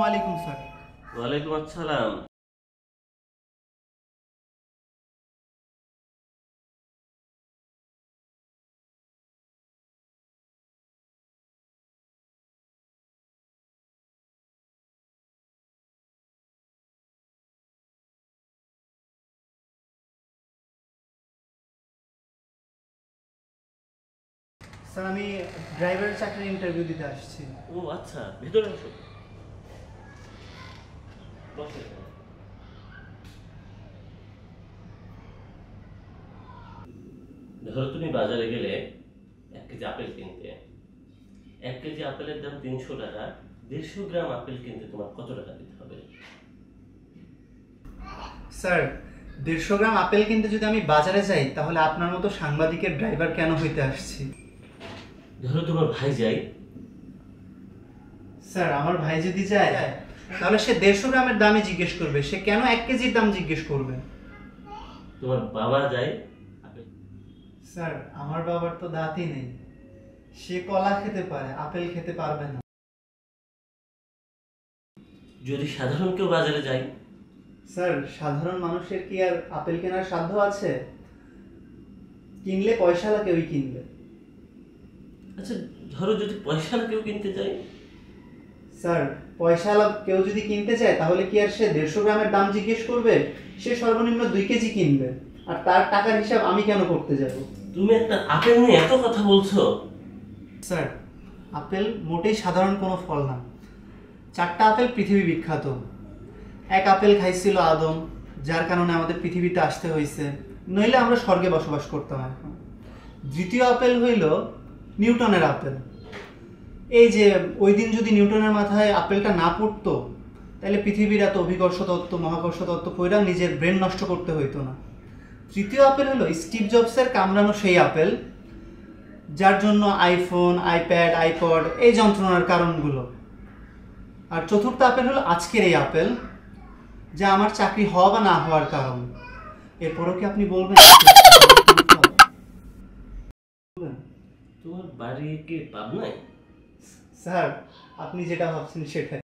আলাইকুম স্যার। ওয়ালাইকুম আসসালাম। স্যার আমি ড্রাইভারের চাকরির ইন্টারভিউ দিতে আসছি। ও আচ্ছা, ভেতরে আসো। বসে। ধরো তুমি বাজারে গেলে 1 কেজি আপেল কিনতে। 1 কেজি আপেলের দাম 300 টাকা। 150 গ্রাম আপেল কিনতে তোমার কত টাকা দিতে হবে? স্যার 150 গ্রাম আপেল কিনতে যদি আমি বাজারে যাই তাহলে আপনার মতো সাংবাদিকের ড্রাইভার কেন হইতে আসছি? ধরো তোমার ভাই যায়। স্যার আমার ভাই যদি যায় তাহলে সে 150 গ্রামের দামই জিজ্ঞেস করবে, সে কেন 1 কেজির দাম জিজ্ঞেস করবে? তোমার বাবা যায়। স্যার আমার বাবার তো দাঁতই নেই, সে কলা খেতে পারে, আপেল খেতে পারবে না। যদি সাধারণ কেউ বাজারে যায়। স্যার সাধারণ মানুষের কি আর আপেল কেনার সাধ্য আছে? কিনলে পয়সাওয়ালা কেউই কিনবে। আচ্ছা, ধরো যদি পয়সাওয়ালা কেউ কিনতে যায়। স্যার পয়সাওয়ালা কেউ যদি কিনতে চায় তাহলে কি আর সে 150 গ্রামের দাম জিজ্ঞেস করবে? সে সর্বনিম্ন 2 কেজি কিনবে, আর তার টাকার হিসাব আমি কেন করতে যাব? তুমি একটা আপেল নিয়ে এত কথা বলছো। স্যার আপেল মোটেই সাধারণ কোনো ফল না। 4টা আপেল পৃথিবী বিখ্যাত। এক আপেল খাইছিল আদম, যার কারণে আমাদের পৃথিবীতে আসতে হয়েছে, নইলে আমরা স্বর্গে বসবাস করতাম এখন। দ্বিতীয় আপেল হইল নিউটনের আপেল। এই যে ওই দিন যদি নিউটনের মাথায় আপেলটা না পড়তো তাহলে পৃথিবীর এত অভিকর্ষ তত্ত্ব মহাকর্ষ তত্ত্ব পড়া নিজের ব্রেন নষ্ট করতে হইতো না। তৃতীয় আপেল হলো স্টিভ জবসের কামড়ানো সেই আপেল, যার জন্য আইফোন, আইপ্যাড, আইপড এই যন্ত্রণার কারণগুলো। আর চতুর্থ আপেল হলো আজকের এই আপেল, যা আমার চাকরি হওয়া বা না হওয়ার কারণ। এরপরও কি আপনি বলবেন? তোমার বাড়ি কি পাবনায়? স্যার আপনি যেটা ভাবছেন সেটাই।